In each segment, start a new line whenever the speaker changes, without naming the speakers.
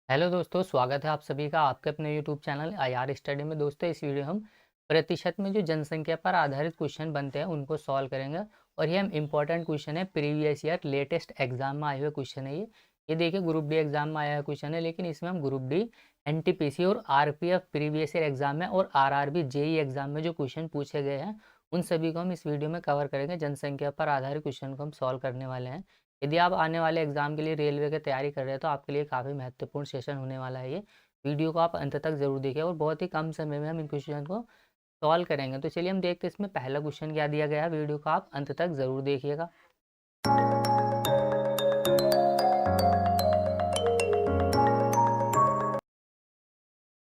Hello दोस्तों, स्वागत है आप सभी का आपके अपने यूट्यूब चैनल आईआर स्टडी में। दोस्तों, इस वीडियो हम प्रतिशत में जो जनसंख्या पर आधारित क्वेश्चन बनते हैं उनको सॉल्व करेंगे। और ये हम इम्पोर्टेंट क्वेश्चन है, प्रीवियस ईयर लेटेस्ट एग्जाम में आए हुए क्वेश्चन है। ये देखिए, ग्रुप डी एग्जाम में आया है क्वेश्चन है, लेकिन इसमें हम ग्रुप डी, एनटीपीसी और आरपीएफ प्रीवियस ईयर एग्जाम में और आरआरबी जेई एग्जाम में जो क्वेश्चन पूछे गए हैं उन सभी को हम इस वीडियो में कवर करेंगे। जनसंख्या पर आधारित क्वेश्चन को हम सॉल्व करने वाले हैं। यदि आप आने वाले एग्जाम के लिए रेलवे की तैयारी कर रहे हैं तो आपके लिए काफ़ी महत्वपूर्ण सेशन होने वाला है ये। वीडियो को आप अंत तक जरूर देखिए और बहुत ही कम समय में हम इन क्वेश्चन को सॉल्व करेंगे। तो चलिए हम देखते हैं इसमें पहला क्वेश्चन क्या दिया गया है। वीडियो को आप अंत तक जरूर देखिएगा।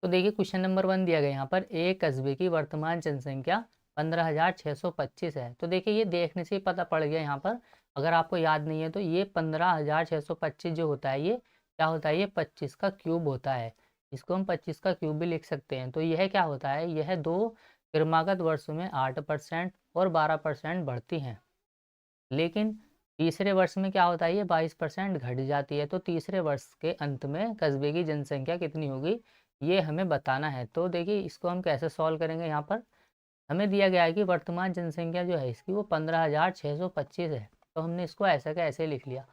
तो देखिए, क्वेश्चन नंबर 1 दिया गया यहाँ पर, एक कस्बे की वर्तमान जनसंख्या 15,625 है। तो देखिए, ये देखने से ही पता पड़ गया यहाँ पर। अगर आपको याद नहीं है तो ये 15,625 जो होता है, ये क्या होता है, ये 25 का क्यूब होता है। इसको हम 25 का क्यूब भी लिख सकते हैं। तो यह क्या होता है, यह दो क्रमागत वर्षों में 8% और 12% बढ़ती हैं। लेकिन तीसरे वर्ष में क्या होता है, ये 22% घट जाती है। तो तीसरे वर्ष के अंत में कस्बे की जनसंख्या कितनी होगी, ये हमें बताना है। तो देखिए, इसको हम कैसे सॉल्व करेंगे। यहाँ पर हमें दिया गया है कि वर्तमान जनसंख्या जो है इसकी वो 15,625 है। तो हमने इसको ऐसा का ऐसे लिख लिया।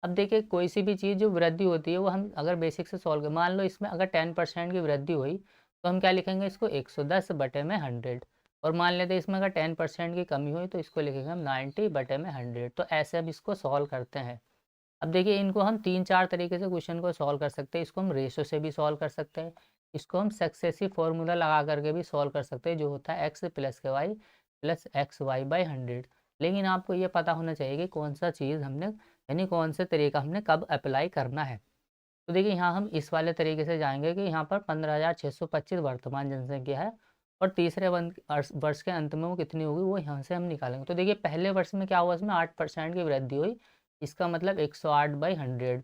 अब देखिए, कोई सी भी चीज़ जो वृद्धि होती है वो हम अगर बेसिक से सॉल्व करें, मान लो इसमें अगर 10% की वृद्धि हुई तो हम क्या लिखेंगे, इसको 110/100। और मान लेते हैं इसमें अगर 10% की कमी हुई तो इसको लिखेंगे हम 90/100। तो ऐसे अब इसको सॉल्व करते हैं। अब देखिए, इनको हम 3-4 तरीके से क्वेश्चन को सॉल्व कर सकते हैं। इसको हम रेशो से भी सॉल्व कर सकते हैं, इसको हम सक्सेसिव फॉर्मूला लगा करके भी सॉल्व कर सकते हैं, जो होता है x प्लस के Y plus X Y by 100। लेकिन आपको ये पता होना चाहिए कि कौन सा चीज़ हमने, यानी कौन से तरीका हमने कब अप्लाई करना है। तो देखिए, यहाँ हम इस वाले तरीके से जाएंगे कि यहाँ पर 15,625 वर्तमान जनसंख्या है और तीसरे वर्ष के अंत में वो कितनी होगी वो यहाँ से हम निकालेंगे। तो देखिए, पहले वर्ष में क्या हुआ, इसमें 8% की वृद्धि हुई, इसका मतलब 108/100।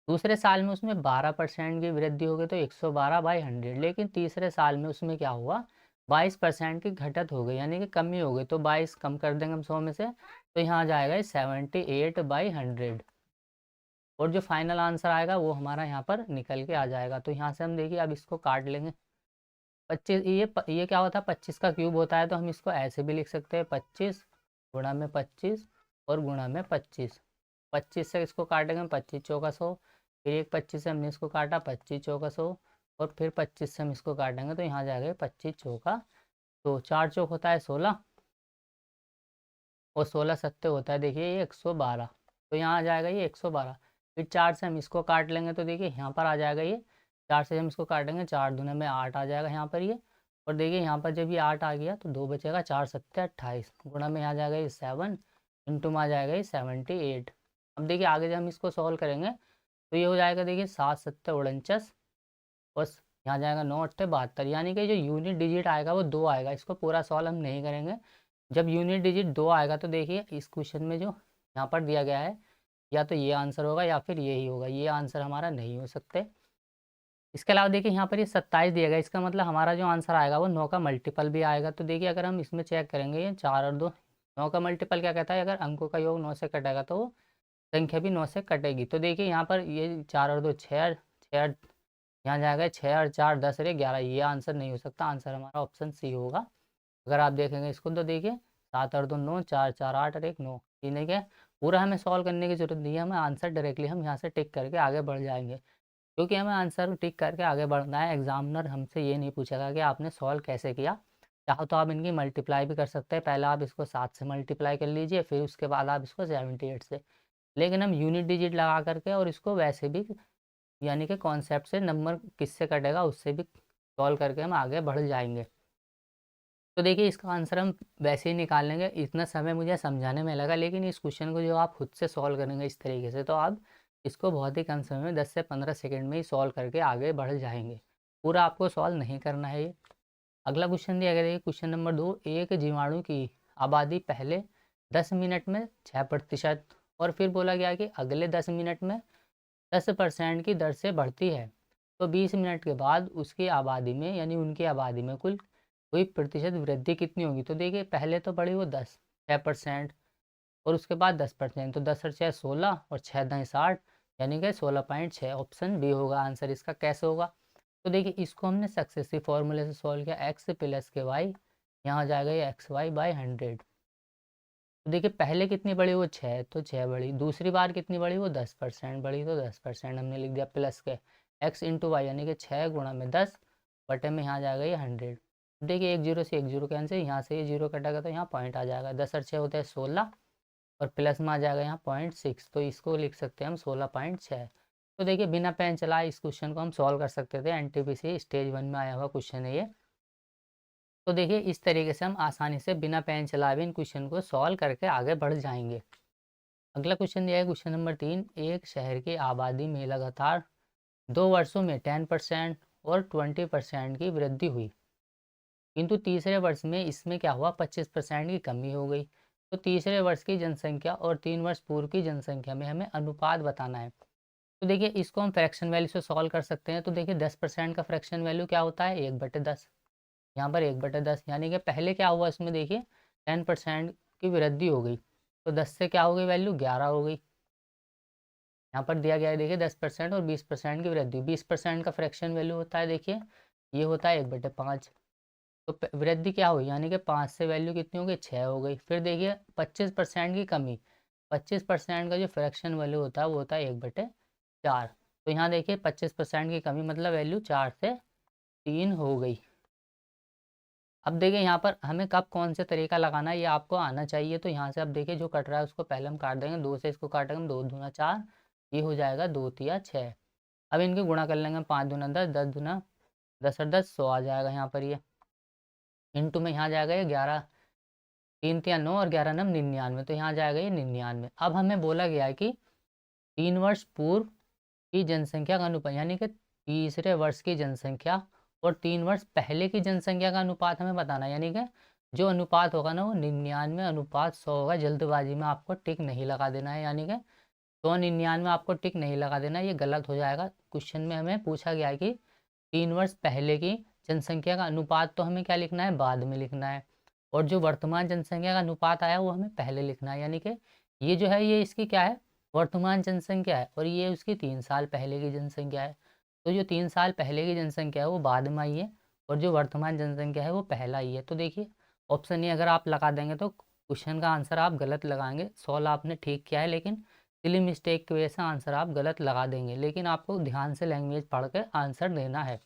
दूसरे साल में उसमें 12% की वृद्धि हो गई तो 112/100। लेकिन तीसरे साल में उसमें क्या हुआ, 22% की घटत हो गई, यानी कि कमी हो गई। तो 22 कम कर देंगे हम 100 में से, तो यहाँ जाएगा 78/100। और जो फाइनल आंसर आएगा वो हमारा यहाँ पर निकल के आ जाएगा। तो यहाँ से हम देखिए, अब इसको काट लेंगे। 25, ये क्या होता है, 25 का क्यूब होता है। तो हम इसको ऐसे भी लिख सकते हैं, 25 गुणा में 25 और गुणा में 25। 25 से इसको काटेंगे, 25 चौका 100। फिर एक 25 से हमने इसको काटा, 25 चौका 100। और फिर 25 से हम इसको काटेंगे तो यहाँ जाएगा 25 चौका। तो 4 चौक होता है 16 और 16 सत्ते होता है, देखिए ये 112। तो यहाँ आ जाएगा ये 112। फिर 4 से हम इसको काट लेंगे तो देखिए यहाँ पर आ जाएगा ये, 4 से हम इसको काटेंगे, 4 दूने में 8 आ जाएगा यहाँ पर ये। और देखिए यहाँ पर जब ये 8 आ गया तो 2 बचेगा, 4 सत्ते 28 गुणा में आ जाएगा ये 7 इंटू में आ जाएगा ये 78। अब देखिए, आगे जब हम इसको सॉल्व करेंगे तो ये हो जाएगा, देखिए 7 सत्ते 49 और यहाँ जाएगा 9 अट्ठे 72। यानी कि जो यूनिट डिजिट आएगा वो 2 आएगा। इसको पूरा सॉल्व हम नहीं करेंगे। जब यूनिट डिजिट 2 आएगा तो देखिए, इस क्वेश्चन में जो यहाँ पर दिया गया है, या तो ये आंसर होगा या फिर यही होगा। ये आंसर हमारा नहीं हो सकते। इसके अलावा देखिए, यहाँ पर ये 27 दिया गया, इसका मतलब हमारा जो आंसर आएगा वो 9 का मल्टीपल भी आएगा। तो देखिए, अगर हम इसमें चेक करेंगे, ये 4 और 2, 9 का मल्टीपल क्या कहता है, अगर अंकों का योग 9 से कटेगा तो वो संख्या भी 9 से कटेगी। तो देखिए, यहाँ पर ये 4 और 2 6, 6 यहाँ जाएगा 6 और 4 10 और 11। ये आंसर नहीं हो सकता, आंसर हमारा ऑप्शन सी होगा। अगर आप देखेंगे इसको तो देखिए, 7 और 2 9, 4 4 8 और 1 9। ठीक है, पूरा हमें सॉल्व करने की जरूरत नहीं है, हमें आंसर डायरेक्टली हम यहाँ से टिक करके आगे बढ़ जाएंगे। क्योंकि हमें आंसर टिक करके आगे बढ़ना है। एग्जामिनर हमसे ये नहीं पूछेगा कि आपने सॉल्व कैसे किया। चाहो तो आप इनकी मल्टीप्लाई भी कर सकते हैं, पहले आप इसको 7 से मल्टीप्लाई कर लीजिए, फिर उसके बाद आप इसको 78 से। लेकिन हम यूनिट डिजिट लगा करके और इसको वैसे भी, यानी कि कॉन्सेप्ट से नंबर किससे कटेगा उससे भी सॉल्व करके हम आगे बढ़ जाएंगे। तो देखिए, इसका आंसर हम वैसे ही निकाल लेंगे। इतना समय मुझे समझाने में लगा, लेकिन इस क्वेश्चन को जो आप खुद से सॉल्व करेंगे इस तरीके से, तो आप इसको बहुत ही कम समय में 10 से 15 सेकंड में ही सॉल्व करके आगे बढ़ जाएंगे। पूरा आपको सॉल्व नहीं करना है ये। अगला क्वेश्चन दिया गया है, क्वेश्चन नंबर 2, एक जीवाणु की आबादी पहले 10 मिनट में 6% और फिर बोला गया कि अगले 10 मिनट में 10% की दर से बढ़ती है। तो 20 मिनट के बाद उसकी आबादी में, यानी उनकी आबादी में कुल हुई प्रतिशत वृद्धि कितनी होगी। तो देखिए, पहले तो बढ़ी वो 6% और उसके बाद 10%। तो 10 और 6 16 और 6 दाएँ 60। यानी कि 16.6 ऑप्शन बी होगा आंसर इसका। कैसे होगा? तो देखिए इसको हमने सक्सेसिव फॉर्मूले से सॉल्व किया, एक्स प्लस के वाई, यहाँ आ जाएगा ये एक्स वाई बाई 100। तो देखिए पहले कितनी बढ़ी, वो 6, तो 6 बढ़ी। दूसरी बार कितनी बढ़ी, वो 10% बढ़ी, तो 10% हमने लिख दिया प्लस के एक्स इंटू वाई, यानी कि 6 गुणा में 10 बटे में यहाँ जाएगा ये 100। देखिए एक जीरो से एक जीरो कैंसिल, यहाँ से ये जीरो कटेगा तो यहाँ पॉइंट आ जाएगा, 10 और 6 होते हैं 16, और प्लस में आ जाएगा यहाँ 0.6, तो इसको लिख सकते हैं हम 16.6। तो देखिए बिना पेन चलाए इस क्वेश्चन को हम सॉल्व कर सकते थे, एनटीपीसी स्टेज 1 में आया हुआ क्वेश्चन है ये। तो देखिए इस तरीके से हम आसानी से बिना पेन चलाए भी इन क्वेश्चन को सॉल्व करके आगे बढ़ जाएंगे। अगला क्वेश्चन दिया है क्वेश्चन नंबर 3, एक शहर की आबादी में लगातार 2 वर्षों में 10% और 20% की वृद्धि हुई, किंतु तीसरे वर्ष में इसमें क्या हुआ, 25% की कमी हो गई। तो तीसरे वर्ष की जनसंख्या और 3 वर्ष पूर्व की जनसंख्या में हमें अनुपात बताना है। तो देखिए इसको हम फ्रैक्शन वैल्यू से सॉल्व कर सकते हैं। तो देखिए 10% का फ्रैक्शन वैल्यू क्या होता है, 1/10। यहाँ पर 1/10 यानी कि पहले क्या हुआ इसमें, देखिए 10% की वृद्धि हो गई, तो 10 से क्या हो गई वैल्यू, 11 हो गई। यहाँ पर दिया गया है देखिए 10% और 20% की वृद्धि। 20% का फ्रैक्शन वैल्यू होता है, देखिए ये होता है 1/5। तो वृद्धि क्या हुई, यानी कि 5 से वैल्यू कितनी हो गई, 6 हो गई। फिर देखिए 25% की कमी, 25% का जो फ्रैक्शन वैल्यू होता है वो होता है 1/4। तो यहाँ देखिए 25% की कमी मतलब वैल्यू 4 से 3 हो गई। अब देखिए यहाँ पर हमें कब कौन से तरीका लगाना है ये आपको आना चाहिए। तो यहाँ से अब देखिए जो कट रहा है उसको पहले हम काट देंगे, 2 से इसको काटेंगे हम, 2 दूना 4, ये हो जाएगा 2 तिया 6। अब इनके गुणा कर लेंगे हम, 5 दूना 10, 10 दूना 10 और 10 100 आ जाएगा यहाँ पर ये। इंटू में यहाँ जाएगा ये 11, 3 तिया 9 और 11 नम 99, तो यहाँ जाएगा ये 99। अब हमें बोला गया है कि 3 वर्ष पूर्व की जनसंख्या का अनुपात, यानी कि तीसरे वर्ष की जनसंख्या और 3 वर्ष पहले की जनसंख्या का अनुपात हमें बताना है। यानी कि जो अनुपात होगा ना वो 99:100 होगा। जल्दबाजी में आपको टिक नहीं लगा देना है, यानी कि 199 आपको टिक नहीं लगा देना, ये गलत हो जाएगा। क्वेश्चन में हमें पूछा गया है कि 3 वर्ष पहले की जनसंख्या का अनुपात तो हमें क्या लिखना है, बाद में लिखना है, और जो वर्तमान जनसंख्या का अनुपात आया वो हमें पहले लिखना है। यानी कि ये जो है ये इसकी क्या है, वर्तमान जनसंख्या है, और ये उसकी 3 साल पहले की जनसंख्या है। तो जो 3 साल पहले की जनसंख्या है वो बाद में आई है, और जो वर्तमान जनसंख्या है वो पहला आई है। तो देखिए ऑप्शन ए अगर आप लगा देंगे तो क्वेश्चन का आंसर आप गलत लगाएंगे। सॉल्व आपने ठीक किया है लेकिन सिली मिस्टेक की वजह से आंसर आप गलत लगा देंगे, लेकिन आपको ध्यान से लैंग्वेज पढ़ के आंसर देना है।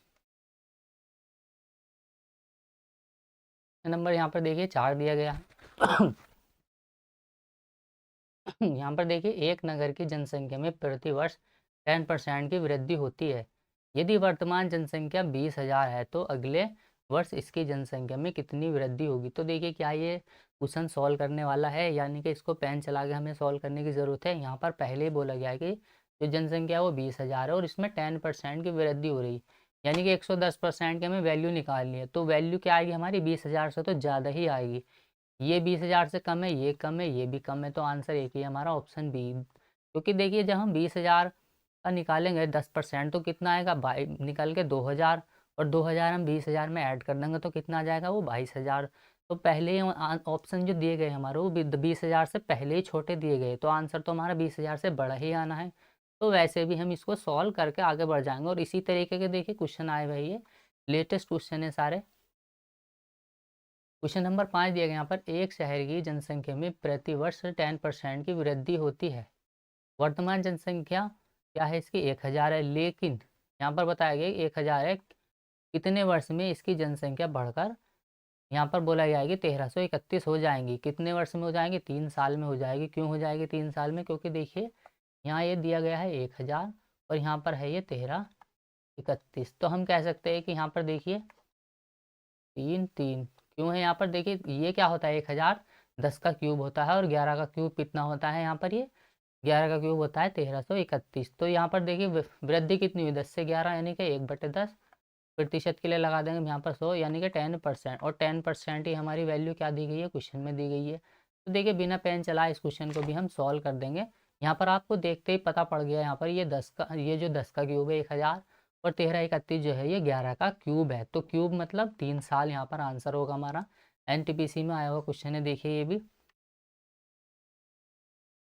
नंबर यहाँ पर देखिए 4 दिया गया है। यहाँ पर देखिए एक नगर की जनसंख्या में प्रति वर्ष 10% की वृद्धि होती है। यदि वर्तमान जनसंख्या 20,000 है तो अगले वर्ष इसकी जनसंख्या में कितनी वृद्धि होगी। तो देखिए क्या ये क्वेश्चन सॉल्व करने वाला है, यानी कि इसको पेन चला के हमें सॉल्व करने की ज़रूरत है। यहाँ पर पहले ही बोला गया है कि जो जनसंख्या है वो 20,000 है और इसमें 10% की वृद्धि हो रही, यानी कि 110% की हमें वैल्यू निकालनी है। तो वैल्यू क्या आएगी हमारी, 20,000 से तो ज़्यादा ही आएगी। ये 20,000 से कम है, ये कम है, ये भी कम है, तो आंसर एक ही हमारा ऑप्शन बी। क्योंकि देखिए जब हम 20,000 का निकालेंगे 10% तो कितना आएगा, निकल के 2,000, और 2,000 हम 20,000 में ऐड कर देंगे तो कितना आ जाएगा, वो 22,000। तो पहले ही ऑप्शन जो दिए गए हमारे वो 20,000 से पहले ही छोटे दिए गए, तो आंसर तो हमारा 20,000 से बड़ा ही आना है। तो वैसे भी हम इसको सॉल्व करके आगे बढ़ जाएंगे, और इसी तरीके के देखिए क्वेश्चन आए हुए, ये लेटेस्ट क्वेश्चन है सारे। क्वेश्चन नंबर 5 दिया गया यहाँ पर, एक शहर की जनसंख्या में प्रति वर्ष 10% की वृद्धि होती है। वर्तमान जनसंख्या क्या है इसकी, 1,000 है, लेकिन यहाँ पर बताया गया 1,000 है, कितने वर्ष में इसकी जनसंख्या बढ़कर यहाँ पर बोला गया है कि 1331 हो जाएंगी। कितने वर्ष में हो जाएंगी, 3 साल में हो जाएगी। क्यों हो जाएगी 3 साल में, क्योंकि देखिए यहाँ ये दिया गया है 1,000 और यहाँ पर है ये 1331, तो हम कह सकते हैं कि यहाँ पर देखिए 3 3 क्यों है यहाँ पर, देखिए ये क्या होता है, 1,000 10 का क्यूब होता है, और 11 का क्यूब कितना होता है यहाँ पर, ये 11 का क्यूब होता है 1331। तो यहाँ पर देखिए वृद्धि कितनी हुई, 10 से 11, यानी कि 1/10। प्रतिशत के लिए लगा देंगे हम यहाँ पर 100, यानी कि 10%, और 10% ही हमारी वैल्यू क्या दी गई है, क्वेश्चन में दी गई है। तो देखिए बिना पेन चलाए इस क्वेश्चन को भी हम सॉल्व कर देंगे। यहाँ पर आपको देखते ही पता पड़ गया, यहाँ पर ये जो 10 का क्यूब है 1,000, और 1331 जो है ये 11 का क्यूब है। तो क्यूब मतलब 3 साल यहाँ पर आंसर होगा हमारा। एनटीपीसी में आया हुआ क्वेश्चन है, देखिए ये भी।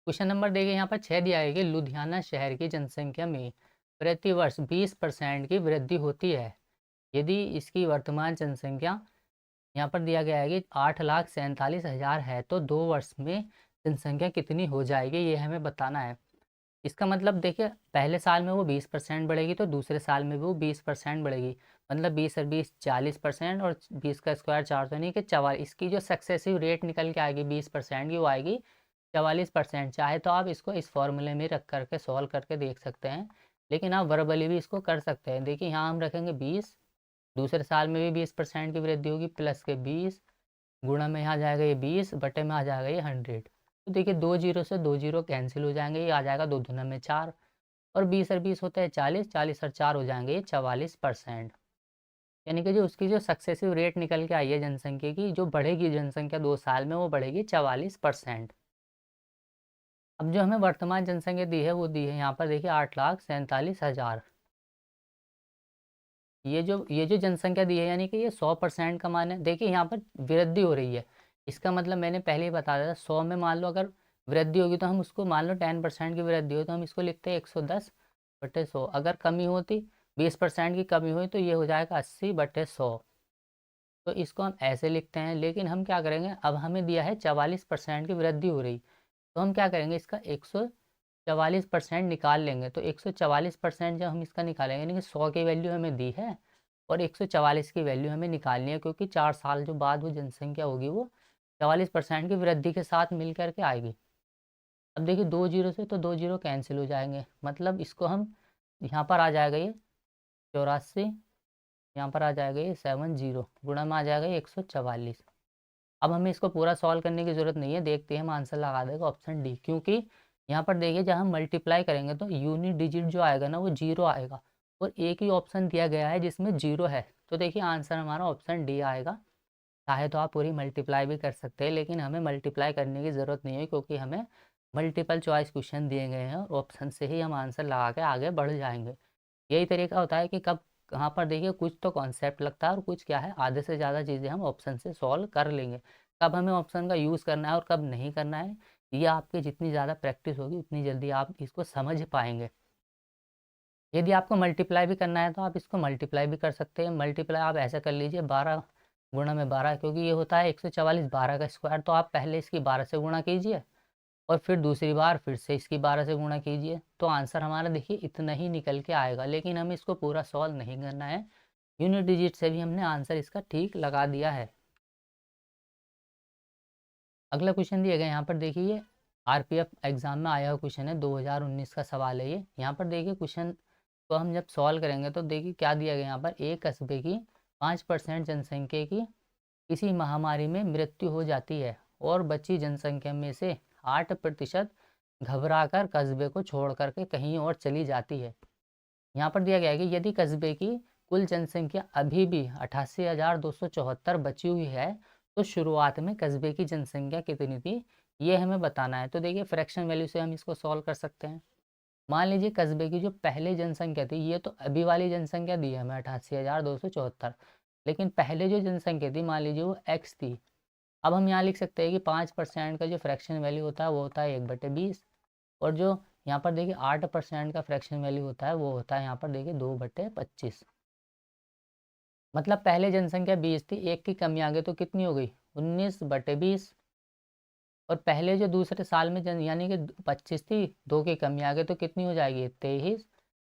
क्वेश्चन नंबर देखिए यहाँ पर 6 दिया है कि लुधियाना शहर की जनसंख्या में प्रति वर्ष 20% की वृद्धि होती है। यदि इसकी वर्तमान जनसंख्या यहाँ पर दिया गया है कि 8,47,000 है तो 2 वर्ष में जनसंख्या कितनी हो जाएगी, ये हमें बताना है। इसका मतलब देखिए पहले साल में वो 20% बढ़ेगी तो दूसरे साल में भी वो 20% बढ़ेगी। मतलब 20 और 20 40% और 20 का स्क्वायर 4 तो नहीं कि 44, इसकी जो सक्सेसिव रेट निकल के आएगी 20% की वो आएगी 44%। चाहे तो आप इसको इस फॉर्मूले में रख करके सॉल्व करके देख सकते हैं, लेकिन आप वर्बली भी इसको कर सकते हैं। देखिए यहाँ हम रखेंगे 20, दूसरे साल में भी 20% की वृद्धि होगी प्लस के 20 गुणा में यहाँ जाएगा ये 20 बटे में आ जाएगा ये 100। तो देखिए 2 जीरो से 2 जीरो कैंसिल हो जाएंगे, ये आ जाएगा 2 दूना में 4 और 20 और 20 होता है 40, 40 और 4 हो जाएंगे ये 44%। यानी कि जो उसकी जो सक्सेसिव रेट निकल के आई है जनसंख्या की, जो बढ़ेगी जनसंख्या 2 साल में वो बढ़ेगी 44%। अब जो हमें वर्तमान जनसंख्या दी है वो दी है यहाँ पर देखिए 8,47,000। ये जो जनसंख्या दी है यानी कि ये 100% का मान है। देखिए यहाँ पर वृद्धि हो रही है, इसका मतलब मैंने पहले ही बताया था 100 में मान लो अगर वृद्धि होगी तो हम उसको मान लो 10% की वृद्धि हो तो हम इसको लिखते हैं 110/100। अगर कमी होती 20% की कमी हुई तो ये हो जाएगा 80/100। तो इसको हम ऐसे लिखते हैं, लेकिन हम क्या करेंगे, अब हमें दिया है 44% की वृद्धि हो रही तो हम क्या करेंगे इसका 144% निकाल लेंगे। तो 144% जब हम इसका निकालेंगे यानी कि 100 की वैल्यू हमें दी है और 144 की वैल्यू हमें निकालनी है, क्योंकि 4 साल जो बाद वो जनसंख्या होगी वो 44% की वृद्धि के साथ मिल कर के आएगी। अब देखिए 2 जीरो से तो 2 जीरो कैंसिल हो जाएंगे, मतलब इसको हम यहाँ पर आ जाएगा ये 84, यहाँ पर आ जाएगा ये 70 गुणा में आ जाएगा ये 144। अब हमें इसको पूरा सॉल्व करने की ज़रूरत नहीं है, देखते हैं हम आंसर लगा देगा ऑप्शन डी, क्योंकि यहाँ पर देखिए जब हम मल्टीप्लाई करेंगे तो यूनिट डिजिट जो आएगा ना वो जीरो आएगा और एक ही ऑप्शन दिया गया है जिसमें जीरो है। तो देखिए आंसर हमारा ऑप्शन डी आएगा। चाहे तो आप पूरी मल्टीप्लाई भी कर सकते हैं, लेकिन हमें मल्टीप्लाई करने की ज़रूरत नहीं है क्योंकि हमें मल्टीपल चॉइस क्वेश्चन दिए गए हैं और ऑप्शन से ही हम आंसर लगा के आगे बढ़ जाएंगे। यही तरीका होता है कि कब कहाँ पर देखिए कुछ तो कॉन्सेप्ट लगता है और कुछ क्या है आधे से ज़्यादा चीज़ें हम ऑप्शन से सॉल्व कर लेंगे। कब हमें ऑप्शन का यूज़ करना है और कब नहीं करना है, ये आपकी जितनी ज़्यादा प्रैक्टिस होगी उतनी जल्दी आप इसको समझ पाएंगे। यदि आपको मल्टीप्लाई भी करना है तो आप इसको मल्टीप्लाई भी कर सकते हैं। मल्टीप्लाई आप ऐसा कर लीजिए 12 गुणा में 12, क्योंकि ये होता है 144 12 का स्क्वायर, तो आप पहले इसकी 12 से गुणा कीजिए और फिर दूसरी बार फिर से इसकी 12 से गुणा कीजिए, तो आंसर हमारा देखिए इतना ही निकल के आएगा। लेकिन हमें इसको पूरा सॉल्व नहीं करना है, यूनिट डिजिट से भी हमने आंसर इसका ठीक लगा दिया है। अगला क्वेश्चन दिया गया यहाँ पर देखिए, आरपीएफ एग्जाम में आया हुआ क्वेश्चन है, 2019 का सवाल है ये। यहाँ पर देखिए क्वेश्चन को हम जब सॉल्व करेंगे तो देखिए क्या दिया गया यहाँ पर, एक कस्बे की 5% जनसंख्या की किसी महामारी में मृत्यु हो जाती है और बची जनसंख्या में से 8% घबराकर कस्बे को छोड़ करके कहीं और चली जाती है। यहाँ पर दिया गया है कि यदि कस्बे की कुल जनसंख्या अभी भी 88,274 बची हुई है तो शुरुआत में कस्बे की जनसंख्या कितनी थी, ये हमें बताना है। तो देखिए फ्रैक्शन वैल्यू से हम इसको सॉल्व कर सकते हैं। मान लीजिए कस्बे की जो पहले जनसंख्या थी, ये तो अभी वाली जनसंख्या दी है हमें 88,274, लेकिन पहले जो जनसंख्या थी मान लीजिए वो x थी। अब हम यहाँ लिख सकते हैं कि 5% का जो फ्रैक्शन वैल्यू होता है वो होता है 1/20, और जो यहाँ पर देखिए 8% का फ्रैक्शन वैल्यू होता है वो होता है यहाँ पर देखिए 2/25। मतलब पहले जनसंख्या 20 थी, एक की कमी आ गई तो कितनी हो गई 19/20, और पहले जो दूसरे साल में यानी कि 25 थी, 2 की कमी आ गई तो कितनी हो जाएगी 23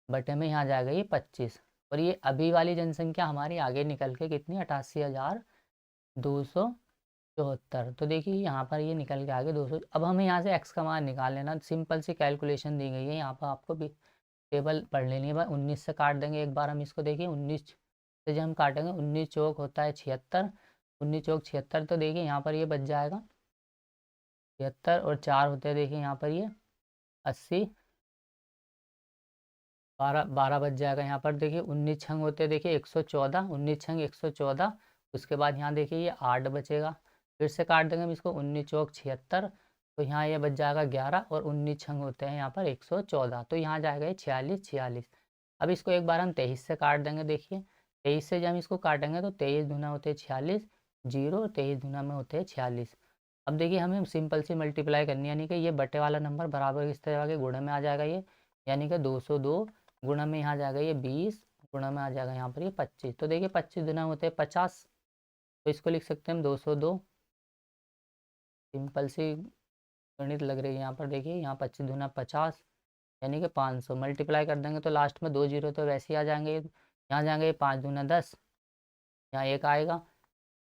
बटे में यहाँ जाएगा ये 25। और ये अभी वाली जनसंख्या हमारी आगे निकल के कितनी 88,274। तो देखिए यहाँ पर ये निकल के आगे 200। अब हमें यहाँ से x का मान निकाल लेना, सिंपल सी कैलकुलेशन दी गई है, यहाँ पर आपको भी टेबल पढ़ लेनी है। 19 से काट देंगे एक बार हम इसको, देखिए 19 से जब हम काटेंगे 19 चौक होता है 76, 19 चौक 76, तो देखिए यहाँ पर ये बच जाएगा 76 और 4 होते हैं देखिए यहाँ पर ये 80, 12 12 बच जाएगा यहाँ पर देखिए 19 छंग होते हैं देखिए 114, 19 छंग 114। उसके बाद यहाँ देखिए ये 8 बचेगा, फिर से काट देंगे हम इसको 19 चौक 76, तो यहाँ ये बच जाएगा 11 और 19 छंग होते हैं यहाँ पर 114, तो यहाँ जाएगा ये 46 46। अब इसको एक बार हम 23 से काट देंगे, देखिए 23 से जब हम इसको काटेंगे तो 23 दूना होते हैं 46, जीरो 23 दूना में होते हैं 46। अब देखिए हमें सिंपल सी मल्टीप्लाई करनी है, यानी कि ये बटे वाला नंबर बराबर किस तरह के गुणा में आ जाएगा ये, यानी कि 202 गुणा में यहाँ जाएगा ये 20, गुणा में आ जाएगा यहाँ पर ये 25। तो देखिए 25 गुना होते हैं 50, तो इसको लिख सकते हैं हम 202। सिंपल सी गणित लग रही है यहाँ पर। देखिए यहाँ 25 दूना 50 यानी कि 500, मल्टीप्लाई कर देंगे तो लास्ट में 2 जीरो तो वैसे ही आ जाएंगे। यहाँ जाएंगे 5 दूना 10, यहाँ एक आएगा,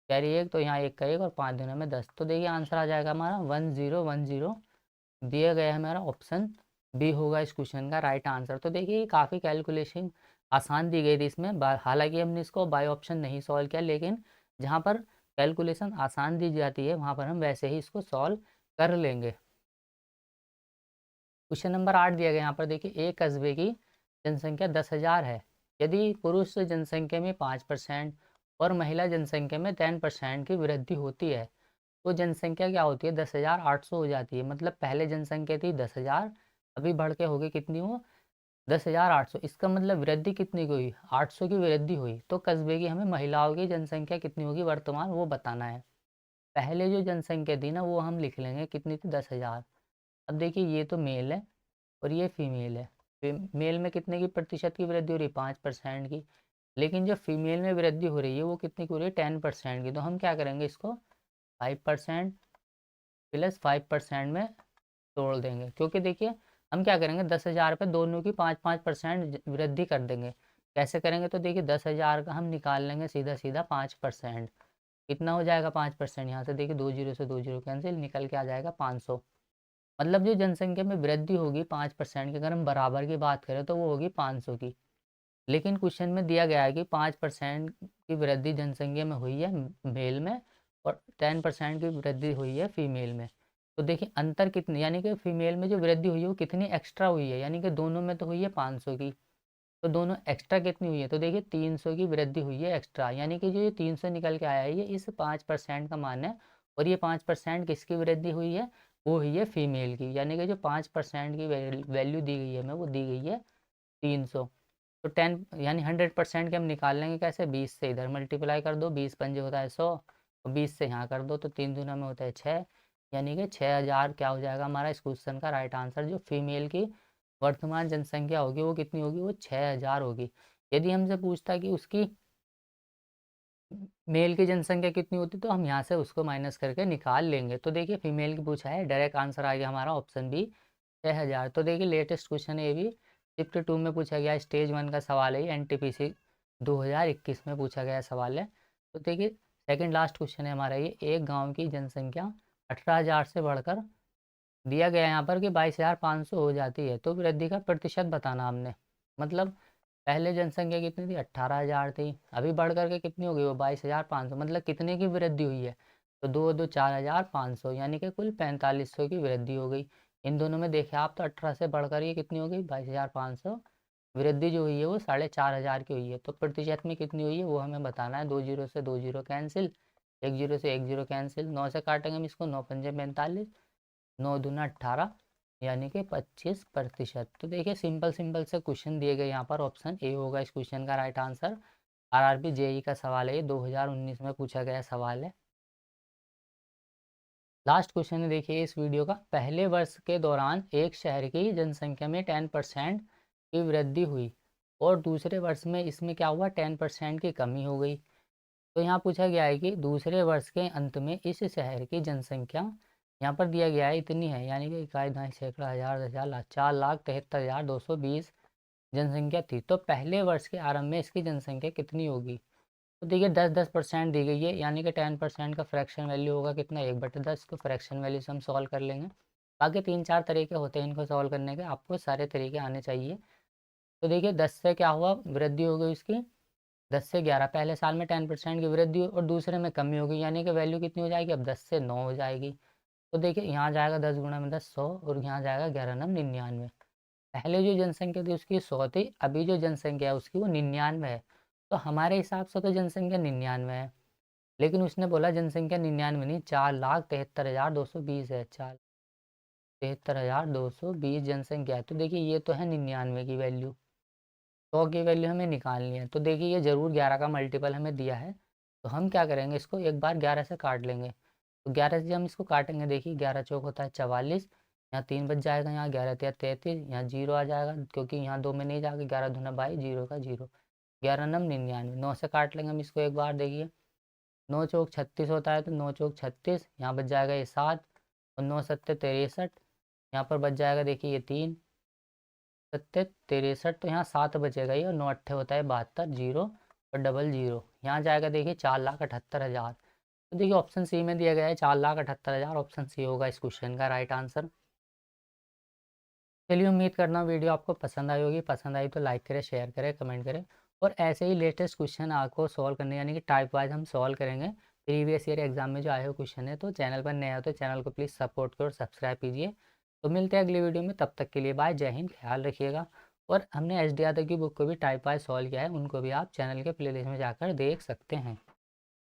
कैरी एक, तो यहाँ एक का एक और 5 दूना में 10। तो देखिए आंसर आ जाएगा हमारा 1010। दिया गया है हमारा ऑप्शन बी होगा इस क्वेश्चन का राइट आंसर। तो देखिए ये काफ़ी कैलकुलेशन आसान दी गई थी इसमें, हालांकि हमने इसको बाय ऑप्शन नहीं सॉल्व किया, लेकिन जहाँ पर कैलकुलेशन आसान दी जाती है वहाँ पर हम वैसे ही इसको सॉल्व कर लेंगे। क्वेश्चन नंबर 8 दिया गया यहाँ पर। देखिए एक कस्बे की जनसंख्या 10,000 है। यदि पुरुष जनसंख्या में 5% और महिला जनसंख्या में 10% की वृद्धि होती है तो जनसंख्या क्या होती है 10,800 हो जाती है। मतलब पहले जनसंख्या थी 10,000, अभी बढ़ के हो गई कितनी हो 10,800। इसका मतलब वृद्धि कितनी की हुई 800 की वृद्धि हुई। तो कस्बे की हमें महिलाओं की जनसंख्या कितनी होगी वर्तमान वो बताना है। पहले जो जनसंख्या थी ना वो हम लिख लेंगे कितनी थी 10,000। अब देखिए ये तो मेल है और ये फीमेल है। मेल में कितने की प्रतिशत की वृद्धि हो रही है 5% की, लेकिन जो फीमेल में वृद्धि हो रही है वो कितनी की हो रही है 10% की। तो हम क्या करेंगे इसको 5% प्लस 5% में तोड़ देंगे, क्योंकि देखिए हम क्या करेंगे 10,000 पे दोनों की 5-5% वृद्धि कर देंगे। कैसे करेंगे तो देखिए 10,000 का हम निकाल लेंगे सीधा सीधा 5%, कितना हो जाएगा 5%, यहाँ से देखिए 2 जीरो से 2 जीरो कैंसिल, निकल के आ जाएगा 500। मतलब जो जनसंख्या में वृद्धि होगी 5% की, अगर हम बराबर की बात करें तो वो होगी 500 की। लेकिन क्वेश्चन में दिया गया है कि 5% की वृद्धि जनसंख्या में हुई है मेल में और 10% की वृद्धि हुई है फीमेल में। तो देखिए अंतर कितनी, यानी कि फीमेल में जो वृद्धि हुई है वो कितनी एक्स्ट्रा हुई है, यानी कि दोनों में तो हुई है 500 की, तो दोनों एक्स्ट्रा कितनी हुई है तो देखिए 300 की वृद्धि हुई है एक्स्ट्रा। यानी कि जो ये 300 निकल के आया है ये इस 5% का मान है, और ये 5% किसकी वृद्धि हुई है वो हुई है फीमेल की। यानी कि जो 5% की वैल्यू दी गई है हमें वो दी गई है 300। तो 10 यानी 100% के हम निकाल लेंगे कैसे, 20 से इधर मल्टीप्लाई कर दो, 20 पंजे होता है 100, और 20 से यहाँ कर दो तो 3 दूना में होता है 6, यानी कि 6,000 क्या हो जाएगा हमारा इस क्वेश्चन का राइट आंसर। जो फीमेल की वर्तमान जनसंख्या होगी वो कितनी होगी वो 6,000 होगी। यदि हमसे पूछता कि उसकी मेल की जनसंख्या कितनी होती तो हम यहाँ से उसको माइनस करके निकाल लेंगे। तो देखिए फीमेल की पूछा है, डायरेक्ट आंसर आ गया हमारा ऑप्शन बी 6,000। तो देखिए लेटेस्ट क्वेश्चन है ये भी, शिफ्ट 2 में पूछा गया, स्टेज 1 का सवाल है, NTPC 2021 में पूछा गया सवाल है। तो देखिए सेकंड लास्ट क्वेश्चन है हमारा ये, एक गांव की जनसंख्या 18,000 से बढ़कर दिया गया यहाँ पर कि 22,500 हो जाती है, तो वृद्धि का प्रतिशत बताना हमने। मतलब पहले जनसंख्या कितनी थी 18,000 थी, अभी बढ़ करके कितनी हो गई वो 22,500, मतलब कितने की वृद्धि हुई है तो 2-2 4,500, यानी कि कुल 4,500 की वृद्धि हो गई। इन दोनों में देखे आप तो 18 से बढ़कर ये कितनी हो गई 22,500, वृद्धि जो हुई है वो 4,500 की हुई है। तो प्रतिशत में कितनी हुई है वो हमें बताना है। 2 जीरो से 2 जीरो कैंसिल, 1 जीरो से 1 जीरो कैंसिल, 9 से काटेंगे हम इसको, 9 पंजे 45, 9 दूना 18, यानी कि 25%। तो देखिए सिंपल सिंपल से क्वेश्चन दिए गए यहाँ पर, ऑप्शन ए होगा इस क्वेश्चन का राइट आंसर। RRB JEE का सवाल है ये, 2019 में पूछा गया सवाल है। लास्ट क्वेश्चन है देखिए इस वीडियो का, पहले वर्ष के दौरान एक शहर की जनसंख्या में 10% की वृद्धि हुई और दूसरे वर्ष में इसमें क्या हुआ 10% की कमी हो गई। तो यहाँ पूछा गया है कि दूसरे वर्ष के अंत में इस शहर की जनसंख्या यहाँ पर दिया गया है इतनी है, यानी कि इकाई दहाई सैकड़ा हज़ार 10,000 लाख 4,73,220 जनसंख्या थी। तो पहले वर्ष के आरंभ में इसकी जनसंख्या कितनी होगी। तो देखिए 10-10% दी गई है, यानी कि 10% का फ्रैक्शन वैल्यू होगा कितना 1/10, को फ्रैक्शन वैल्यू से हम सॉल्व कर लेंगे। बाकी 3-4 तरीके होते हैं इनको सॉल्व करने के, आपको सारे तरीके आने चाहिए। तो देखिए 10 से क्या हुआ वृद्धि हो गई उसकी 10 से 11, पहले साल में 10% की वृद्धि और दूसरे में कमी होगी, यानी कि वैल्यू कितनी हो जाएगी अब 10 से 9 हो जाएगी। तो देखिए यहाँ जाएगा 10 गुणा में 10 100, और यहाँ जाएगा 11 नम 99। पहले जो जनसंख्या थी उसकी 100 थी, अभी जो जनसंख्या है उसकी वो 99 है। तो हमारे हिसाब से तो जनसंख्या 99 है, लेकिन उसने बोला जनसंख्या 99 नहीं 4,73,220 है, 4,73,220 जनसंख्या है। तो देखिए ये तो है 99 की वैल्यू, 100 की वैल्यू हमें निकालनी है। तो देखिए ये ज़रूर 11 का मल्टीपल हमें दिया है, तो हम क्या करेंगे इसको एक बार 11 से काट लेंगे। तो 11 से हम इसको काटेंगे, देखिए 11 चौक होता है 44, यहाँ 3 बच जाएगा, यहाँ 11 तिया 33, यहाँ 0 आ जाएगा क्योंकि यहाँ 2 में नहीं जाएगा, 11 दूना 22, 0 का 0, 11 नम 99, 9 से काट लेंगे हम इसको एक बार, देखिए 9 चौक 36 होता है तो 9 चौक 36, यहाँ बच जाएगा ये 7 और 9 सत्ते 63, यहाँ पर बच जाएगा देखिए ये 3 सत्ते 63, तो यहाँ 7 बचेगा ये, और 9 अट्ठे होता है 72, 0 और डबल 0, यहाँ जाएगा देखिए 4,78,000। तो देखिए ऑप्शन सी में दिया गया है 4,78,000, ऑप्शन सी होगा इस क्वेश्चन का राइट आंसर। चलिए उम्मीद करना हूँ वीडियो आपको पसंद आई होगी, पसंद आई तो लाइक करें, शेयर करें, कमेंट करें, और ऐसे ही लेटेस्ट क्वेश्चन आपको सॉल्व करने यानी कि टाइप वाइज हम सॉल्व करेंगे। प्रीवियस ईयर एग्जाम में जो आए हुए क्वेश्चन है, तो चैनल पर नया हो तो चैनल को प्लीज़ सपोर्ट करो, सब्सक्राइब कीजिए। तो मिलते हैं अगली वीडियो में, तब तक के लिए बाय, जय हिंद, ख्याल रखिएगा। और हमने एस डी आर की बुक को भी टाइप वाइज सॉल्व किया है, उनको भी आप चैनल के प्लेलिस्ट में जाकर देख सकते हैं।